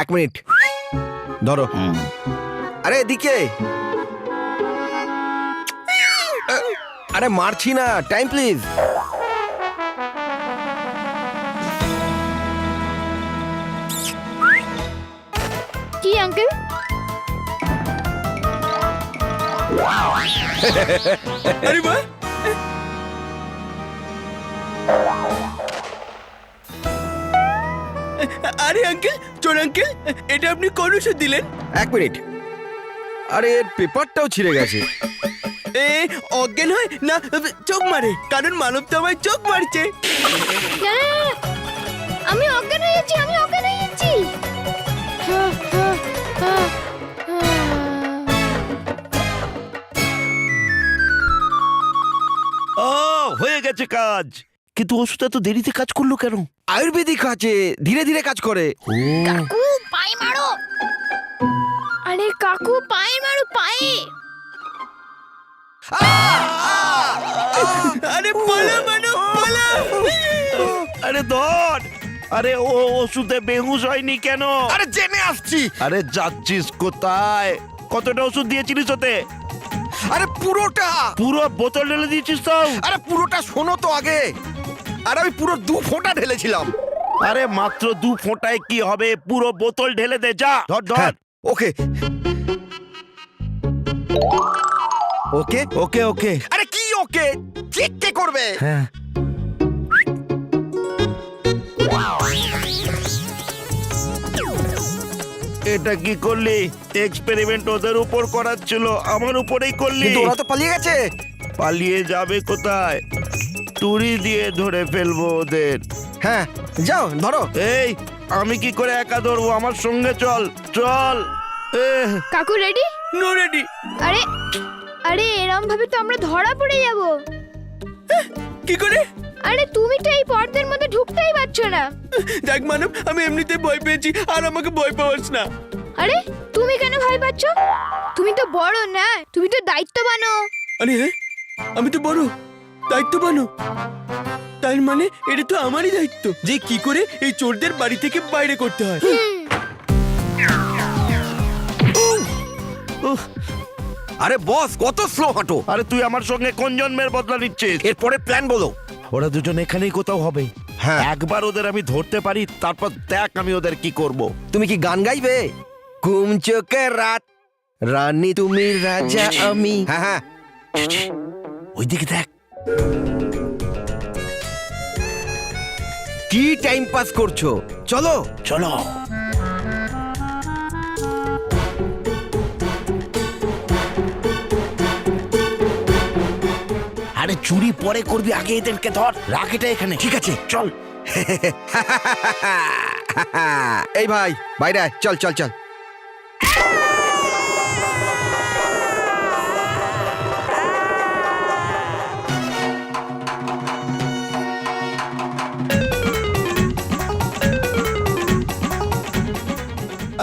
1 minute ধরো। আরে এদিকে, আরে মারছি না, টাইম প্লিজ। কি আঙ্কেল? আরে বাহ, আরে আঙ্কেল, চোর আঙ্কেল, এটা আপনি কোন ওষুধ দিলেন? 1 মিনিট। আরে এর পেপারটাও ছিঁড়ে গেছে। এ অজ্ঞান হয় না চোখ মারে, কারণ মানব তো আমায় চোখ মারছে। না, না, না, না। আমি অজ্ঞান হয়ে যাচ্ছি, আমি অজ্ঞান হয়ে যাচ্ছি। ও হয়ে গেছে কাজ, কিন্তু ওষুধটা তো দেরিতে কাজ করলো কেন? আয়ুর্বেদিক আছে, ধীরে ধীরে কাজ করে। কাকু পায়ে মারো। আরে কাকু পায়ে মারো, পায়ে। আরে পালা মানো, পালা। আরে ধর, আরে ও ওষুধে বেহুশ হয়নি কেন? আরে জেনে আসছি। আরে যাচ্ছিস কোথায়? কতটা ওষুধ দিয়েছিলিস ওতে? আরে পুরোটা। পুরো বোতল ঢেলে দিয়েছিস তো? আরে পুরোটা শোনো তো আগে। আরে আমি পুরো 2 ফোঁটা ঢেলেছিলাম। আরে মাত্র 2 ফোঁটায় কি হবে? পুরো বোতল ঢেলে দে, যা ধর ধর। হ্যাঁ, ওকে ওকে ওকে ওকে। আরে কি ওকে, চেক কে করবে? হ্যাঁ, এটা কি করলি? এক্সপেরিমেন্ট ওদের উপর করাচ্ছিল, আমার উপরেই করলি। কিন্তু ওরা তো পালিয়ে গেছে। পালিয়ে যাবে কোথায়? তুড়ি দিয়ে ধরে ফেলবো ওদের। হ্যাঁ যাও ধরো। এই, আমি কি করে একা ধরবো? আমার সঙ্গে চল চল। কাকু রেডি? No ready. আরে আরে এরম ভাবে তো আমরা ধরা পড়ে যাব। কি করে? আরে তুমি তো এই পর্দার মধ্যে ঢুকতেই পারছো না। দেখ মানব, আমি এমনিতে ভয় পেয়েছি, আর আমাকে ভয় পাওয়াস না। আরে তুমি কেন ভয় পাচ্ছ? তুমি তো বড় না, তুমি তো দায়িত্ববানও। আরে হ্যাঁ, আমি তো বড় দায়িত্ববানও। তার মানে এটা তো আমারই দায়িত্ব যে কি করে এই চোরদের বাড়ি থেকে বাইরে করতে হয়। আরে বস কত স্লো হাঁটো। আরে তুই আমার সঙ্গে কোন জন্মের বদলা নিচ্ছিস? এরপরে প্ল্যান বলো। ওরা দুজন এখানেই কোথাও হবে। হ্যাঁ। একবার ওদের আমি ধরতে পারি, তারপর দেখ আমি ওদের কি করব। তুমি কি গান গাইবে? ঘুম চোখে রাত, রানী তুমি রাজা আমি। হ্যাঁ হ্যাঁ, ওইদিকে দেখ। কি টাইম পাস করছো? চলো চলো। আরে চুরি পরে করবি, আগে এদেরকে ধর। রাখ এটা এখানে। ঠিক আছে চল। এই ভাই বাইরে আয়, চল চল চল।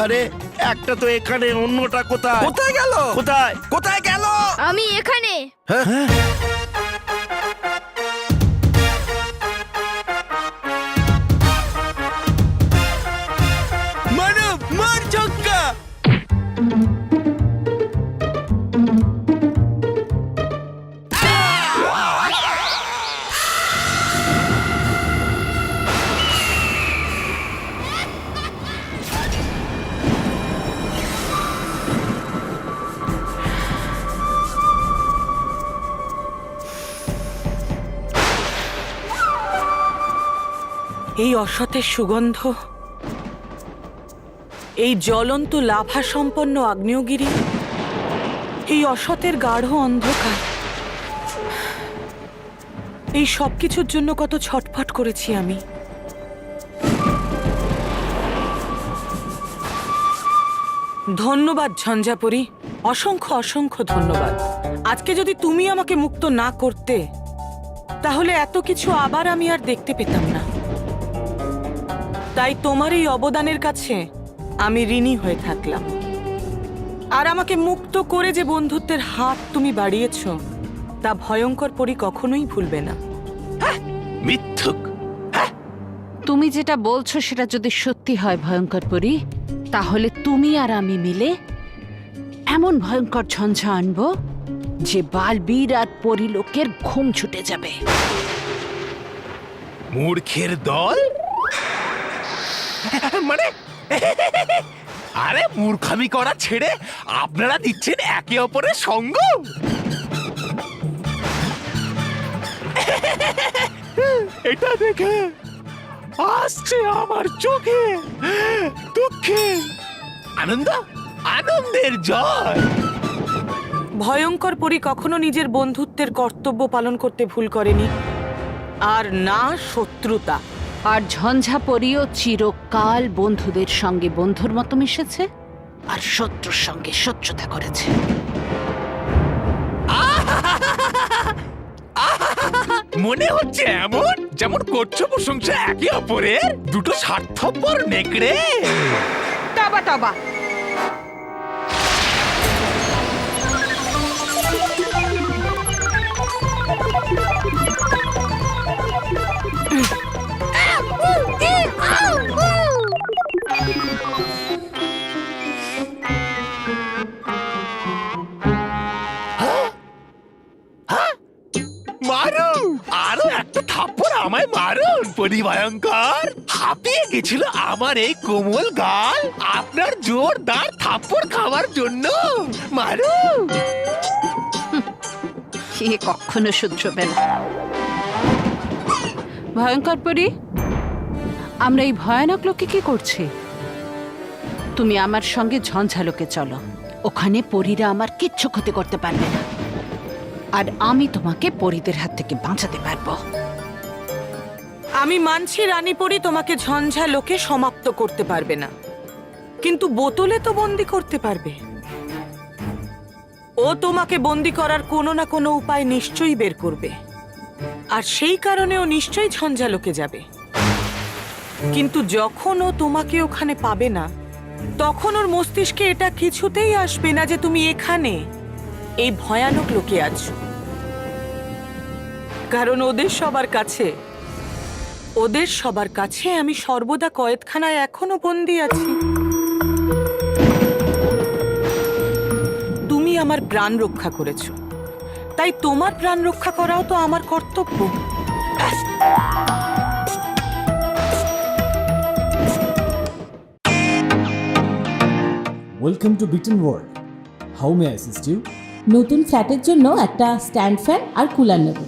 আরে একটা তো এখানে, অন্যটা কোথায়? কোথায় গেল? কোথায়? কোথায় গেল? আমি এখানে। হ্যাঁ? মানব মার ছক্কা। এই অসতের সুগন্ধ, এই জ্বলন্ত লাভা সম্পন্ন আগ্নেয়গিরি, এই অসতের গাঢ় অন্ধকার, এই সব কিছুর জন্য কত ছটফট করেছি আমি। ধন্যবাদ ঝঞ্ঝাপরি, অসংখ্য অসংখ্য ধন্যবাদ। আজকে যদি তুমি আমাকে মুক্ত না করতে, তাহলে এত কিছু আবার আমি আর দেখতে পেতাম না। তাই তোমার এই অবদানের কাছে আমি ঋণী হয়ে থাকলাম। আর আমাকে মুক্ত করে যে বন্ধুত্বের হাত তুমি বাড়িয়েছ, তা ভয়ঙ্কর পরি কখনোই ভুলবে না। মিথ্যুক। তুমি যেটা বলছো সেটা যদি সত্যি হয় ভয়ঙ্কর পরি, তাহলে তুমি আর আমি মিলে এমন ভয়ঙ্কর ঝঞ্ঝা আনবো যে বালবীর আর পরিলোকের ঘুম ছুটে যাবে। মূর্খের দল মানে আরে মূর্খামি করা ছেড়ে আপনারা দিচ্ছেন একে অপরের সঙ্গ। এটা দেখে আসছে আমার চোখে দুঃখে আনন্দের জয়। ভয়ঙ্কর পরী কখনো নিজের বন্ধুত্বের কর্তব্য পালন করতে ভুল করেনি, আর না শত্রুতা। আর ঝঞ্ঝা পরিও চিরকাল বন্ধুদের সঙ্গে বন্ধুর মতো মিশেছে আর শত্রুর সঙ্গে শত্রুতা করেছে। মনে হচ্ছে এমন যেমন করছো প্রশংসা একে অপরের দুটো স্বার্থপর নেকড়ে। তবা তবা, মারুন, আরো একটা থাপ্পড় আমায় মারুন পরিভয়ঙ্কর। হাঁপিয়ে গেছিল আমার এই কোমল গাল আপনার জোরদার থাপ্পড় খাওয়ার জন্য। মারুন। সে কখনো শুধরবে না। ভয়ঙ্কর পরি, আমরা এই ভয়ানক লোকে কি করছি? তুমি আমার সঙ্গে ঝঞ্ঝালোকে চলো, ওখানে পরীরা আমার কিচ্ছু ক্ষতি করতে পারবে না, আর আমি তোমাকে পরীদের হাত থেকে বাঁচাতে পারবো। আমি মানছি রানী পরী তোমাকে ঝঞ্ঝালোকে সমাপ্ত করতে পারবে না, কিন্তু বোতলে তো বন্দি করতে পারবে। ও তোমাকে বন্দি করার কোনো না কোনো উপায় নিশ্চয়ই বের করবে, আর সেই কারণে ও নিশ্চয়ই ঝঞ্ঝালোকে যাবে। কিন্তু যখন ও তোমাকে ওখানে পাবে না, তখন ওর মস্তিষ্কে এটা কিছুতেই আসবে না যে তুমি এখানে এই ভয়ানক লোকে আছো। কারণ ওদের সবার কাছে আমি সর্বদা কয়েদখানায় এখনো বন্দী আছি। তুমি আমার প্রাণ রক্ষা করেছো, তাই তোমার প্রাণ রক্ষা করাও তো আমার কর্তব্য। Welcome to Biten world. How may I assist you? নতুন ফ্ল্যাটের জন্য একটা স্ট্যান্ড ফ্যান আর কুলার নেব।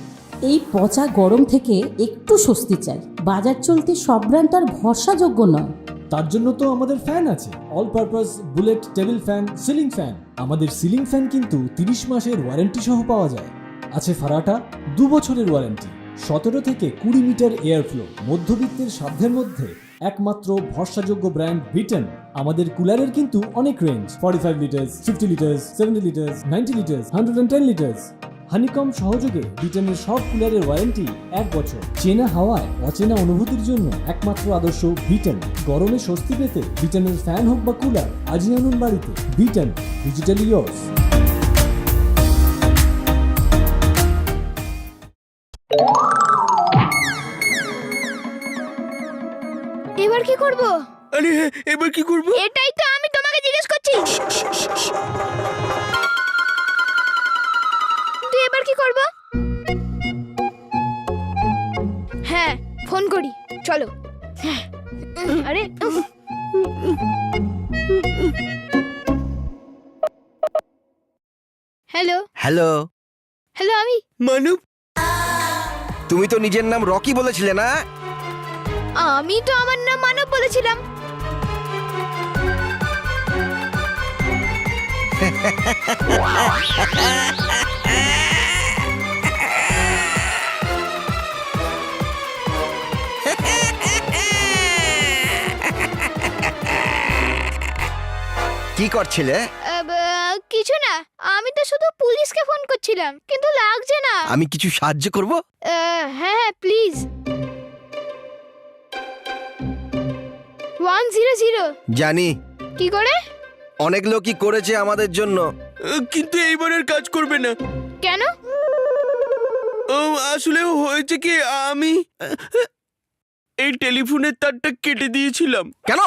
এই পচা গরম থেকে একটু স্বস্তি চাই। বাজার চলতে সব ব্র্যান্ড আর ভরসাযোগ্য নয়। তার জন্য তো আমাদের ফ্যান আছে, all purpose bullet table fan, ceiling fan. আমাদের সিলিং ফ্যান কিন্তু 30 মাসের ওয়ারেন্টি সহ পাওয়া যায়। আছে ফারাটা 2 বছরের ওয়ারেন্টি, 17 থেকে 20 মিটার এয়ার ফ্লো, মধ্যবিত্তের সাধ্যের মধ্যে একমাত্র ভরসাযোগ্য ব্র্যান্ড বিটেন। আমাদের কুলারের কিন্তু অনেক range, 45 litres, 50 litres, 70 litres, 90 litres, 110 litres. Honeycomb সহযোগে বিটেনের সব কুলারের ওয়ারেন্টি 1 বছর। চেনা হাওয়ায় অচেনা অনুভূতির জন্য একমাত্র আদর্শ বিটেন। গরমে স্বস্তি পেতে বিটেনের ফ্যান হোক বা কুলার, আজই আনুন বাড়িতে। Beaten, digitally yours. এবার কি করব? আরে এবার কি করব? এটাই তো আমি তোমাকে জিজ্ঞেস করছি। তুই এবার কি করব? হ্যাঁ, ফোন করি, চলো। হ্যাঁ, আরে হ্যালো হ্যালো, হ্যালো, আমি মানব, তুমি তো নিজের নাম রকি বলেছিলে না? আমি তো আমার নাম মানব বলেছিলাম। কি করছিলে? কিছু না, আমি তো শুধু পুলিশকে ফোন করছিলাম, কিন্তু লাগছে না। আমি কিছু সাহায্য করব? হ্যাঁ, প্লিজ। 100। জানি কি করে? অনেক লোকই করেছে আমাদের জন্য। কিন্তু এইবারের কাজ করবে না। কেন? আসলে হয়েছে কি, আমি এই টেলিফোনের তারটা কেটে দিয়েছিলাম। কেন?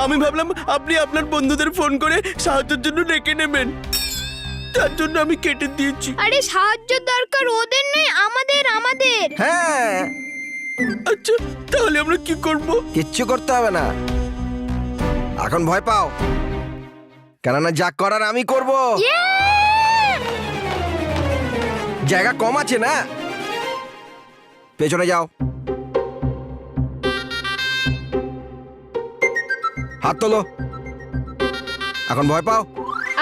আমি ভাবলাম আপনি আপনার বন্ধুদের ফোন করে সাহায্যের জন্য ডেকে নেবেন, তার জন্য আমি কেটে দিয়েছি। আরে সাহায্য দরকার ওদের নয়, আমাদের আমাদের। হ্যাঁ, আচ্ছা তাহলে আমরা কি করব? কিচ্ছু করতে হবে না, এখন ভয় পাও, কেননা যা করার আমি করব। জায়গা কম আছে না, পেছনে যাও, হাত তোলো, এখন ভয় পাও।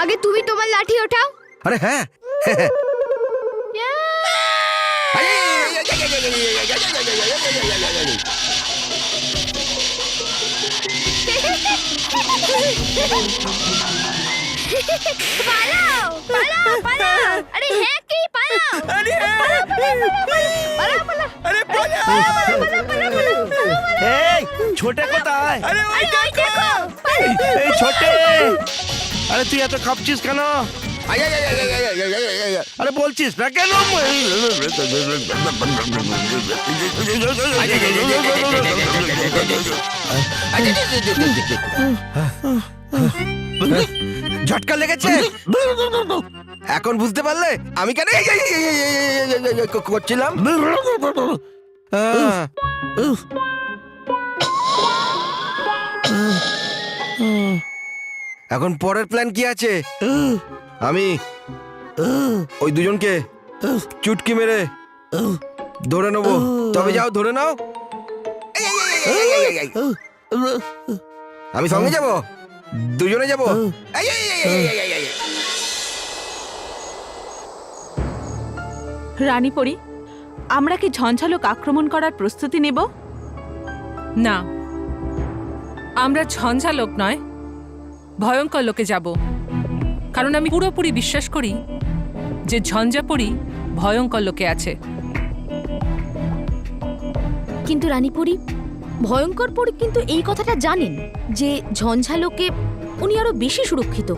আগে তুমি তোমার লাঠি ওঠাও। আরে হ্যাঁ, পালাও পালাও পালাও। আরে হ্যাঁ কি পালাও। আরে পালাও পালাও। আরে এই ছোটে কোথায়? আরে ওই ওই দেখো। এই ছোটে, আরে তুই এত কাঁপছিস কেন? আরে বলছিস না কেন? ঝটকা লেগেছে, এখন বুঝতে পারলে আমি কেন করছিলাম? এখন পরের প্ল্যান কি আছে? আমি ওই দুজনকে চুটকি মেরে ধরে নেবো, তবে যাও ধরে নাও। আমি সঙ্গে যাব, দুজনে যাব। রানীপরি, আমরা কি ঝঞ্ঝালোক আক্রমণ করার প্রস্তুতি নেব? না, আমরা ঝঞ্ঝালোক নয়, ভয়ঙ্কর লোকে যাব। কারণ আমি পুরোপুরি বিশ্বাস করি যে ঝঞ্ঝাপরি ভয়ঙ্কর লোকে আছে। কিন্তু রানীপুরী, ভয়ঙ্কর পরী কিন্তু এই কথাটা জানেন যে ঝঞ্ঝালোকে উনি আরো বেশি সুরক্ষিত,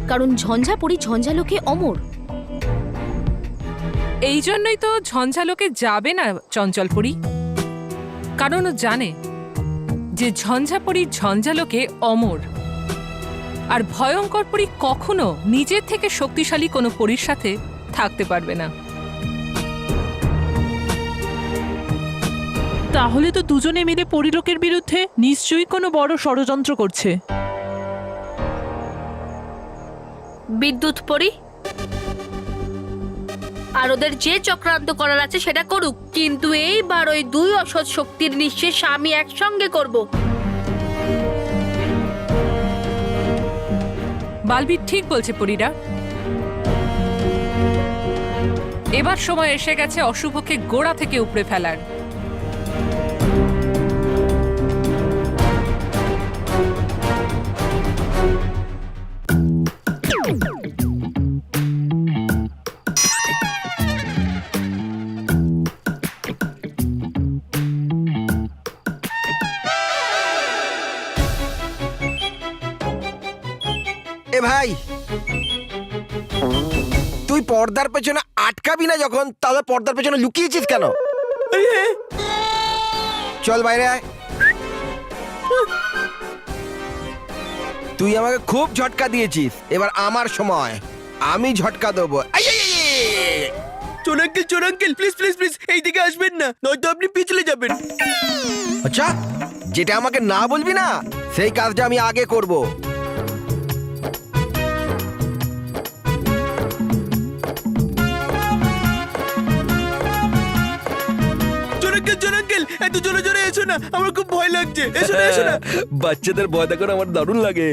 কারণ ঝঞ্ঝাপরি ঝঞ্ঝালোকে অমর। এই জন্যই তো ঝঞ্ঝালোকে যাবে না চঞ্চলপরি, কারণ ও জানে যে ঝঞ্ঝাপরি ঝঞ্ঝালোকে অমর, আর ভয়ঙ্কর পরী কখনো নিজের থেকে শক্তিশালী কোনো পরীর সাথে থাকতে পারবে না। তাহলে তো দুজনে মিলে পরিলোকের বিরুদ্ধে নিশ্চয়ই কোনো বড় ষড়যন্ত্র করছে। বিদ্যুৎ পরি আর ওদের যে চক্রান্ত করার আছে সেটা করুক, কিন্তু এইবার ওই দুই অসৎ শক্তির নিঃশেষ আমি একসঙ্গে করব। বালবীর ঠিক বলছে পরীরা, এবার সময় এসে গেছে অশুভকে গোড়া থেকে উপড়ে ফেলার। এ ভাই, তুই পর্দার পেছনে আটকাবি না যখন, তাহলে পর্দার পেছনে লুকিয়েছিস কেন? চল বাইরে আয়। তুই আমাকে খুব ঝটকা দিয়েছিস, এবার আমার সময়, আমি ঝটকা দেবো। চোর আঙ্কেল প্লিজ প্লিজ প্লিজ এইদিকে আসবেন না, নয়তো আপনি পিছলে যাবেন। আচ্ছা, যেটা আমাকে না বলবি না সেই কাজটা আমি আগে করব। চোর আঙ্কেল এত জোরে জোরে এসো না, আমার খুব ভয় লাগছে। এসো না এসো না। বাচ্চাদের ভয় দেখানো আমার দারুণ লাগে।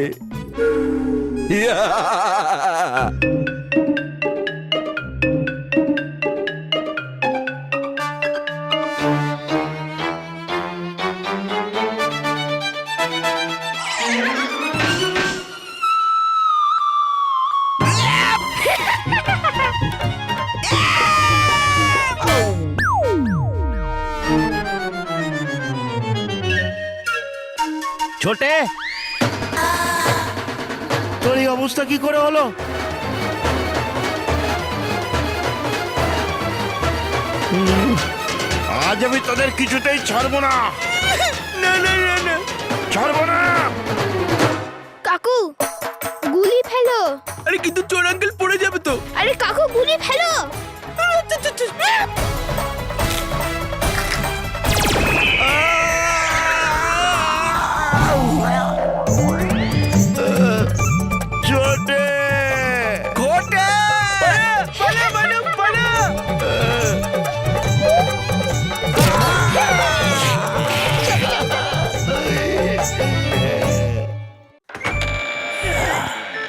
ছোটে, তোর এই অবস্থা কি করে হলো? আজ আমি তোদের কিছুতেই ছাড়বো না। না না না না, ছাড়বো না। কাকু গুলি ফেলো। আরে কিন্তু চোর আঙ্কেল পড়ে যাবে তো। আরে কাকু গুলি ফেলো। ছোটে ঘটে পালা পালা পালা।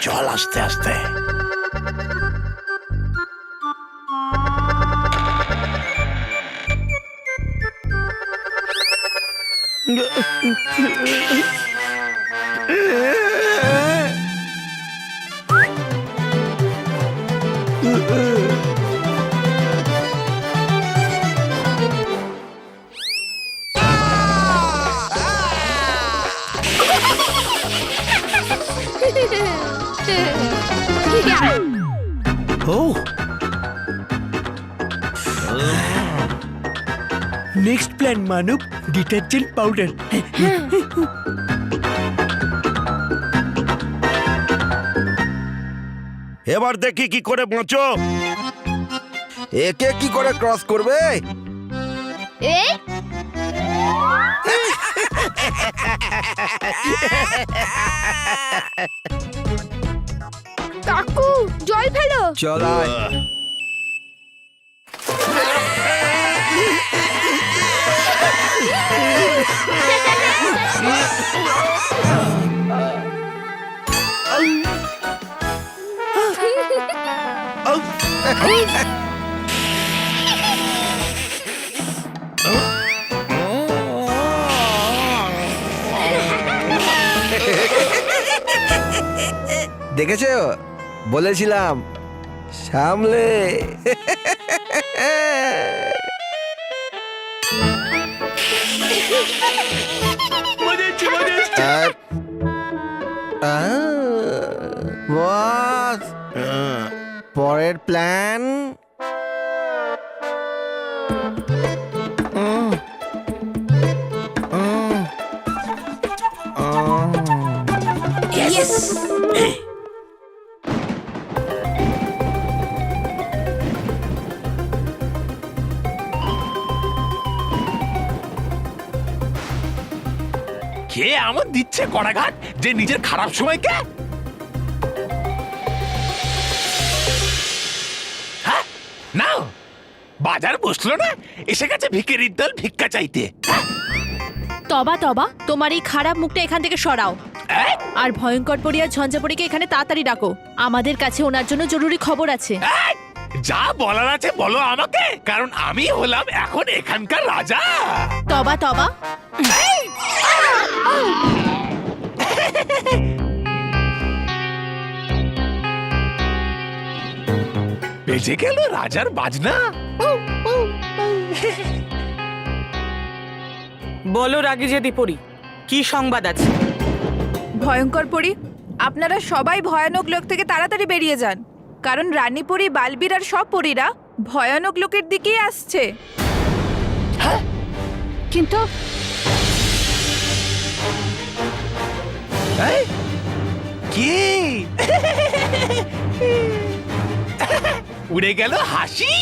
চল আস্তে আস্তে। নেক্সট প্ল্যান মানব, ডিটারজেন্ট পাউডার। এবার দেখি কি করে বাঁচো। একে কি করে ক্রস করবে? এ কাকু জল ফেলো। চল আয়। দেখেছো, বলেছিলাম সামলে। মজা হচ্ছে, মজা হচ্ছে। বস, পরের প্ল্যান কে আমার দিচ্ছে কড়াঘাত যে নিজের খারাপ সময়কে? হ্যাঁ নাও, বাজার বসলো না, এসে গেছে ভিখারির দল ভিক্ষা চাইতে। তবা তবা, তোমার এই খারাপ মুখটা এখান থেকে সরাও। এই, আর ভয়ঙ্কর পরি আর ঝঞ্ঝাপরিকে এখানে তাড়াতাড়ি ডাকো। আমাদের কাছে ওনার জন্য জরুরি খবর আছে। এই, যা বলার আছে বলো আমাকে, কারণ আমি হলাম এখন এখানকার রাজা। তবা তবা, বেজে গেল রাজার বাজনা। বলো রাগে যেদি পড়ি, কি সংবাদ আছে? ভয়ঙ্কর পরি, আপনারা সবাই ভয়ানক লোক থেকে তাড়াতাড়ি বেরিয়ে যান, কারণ রানীপুরী, বালবীর আর সব পরীরা ভয়ানক লোকের দিকেই আসছে। কিন্তু এই, কি উড়ে গেল হাসি।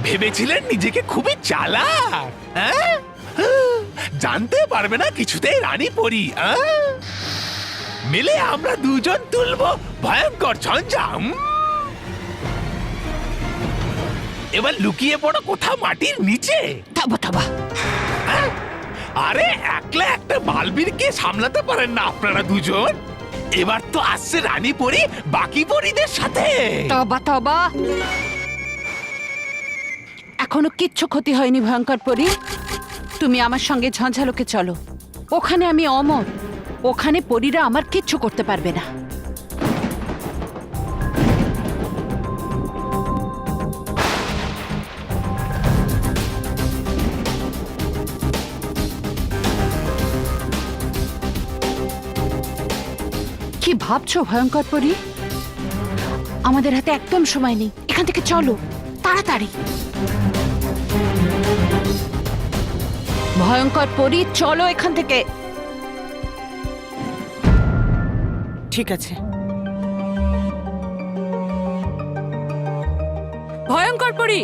ভেবেছিলেন নিজেকে খুবই চালাক, হ্যাঁ? জানতে পারবে না কিছুতেই রানী পরি। মিলে আমরা দুজন তুলবো ভয়ঙ্কর ঝঞ্ঝাম। এবার লুকিয়ে পড়ো কোথা মাটির নিচে। থাবা থাবা, হ্যাঁ? আরে একলা একটা বালবীরকে সামলাতে পারেন না আপনারা দুজন। এবার তো আসছে রানী পরি বাকি পরিদের সাথে। তবা তবা, এখনো কিচ্ছু ক্ষতি হয়নি ভয়ঙ্কর পরি। তুমি আমার সঙ্গে ঝঞ্ঝালোকে চলো, ওখানে আমি অমর, ওখানে পরীরা আমার কিচ্ছু করতে পারবে না। কি ভাবছো ভয়ঙ্কর পরি? আমাদের হাতে একদম সময় নেই, এখান থেকে চলো তাড়াতাড়ি। ভয়ঙ্কর পরী, চলো এখান থেকে। ঠিক আছে। ভয়ঙ্কর পরী,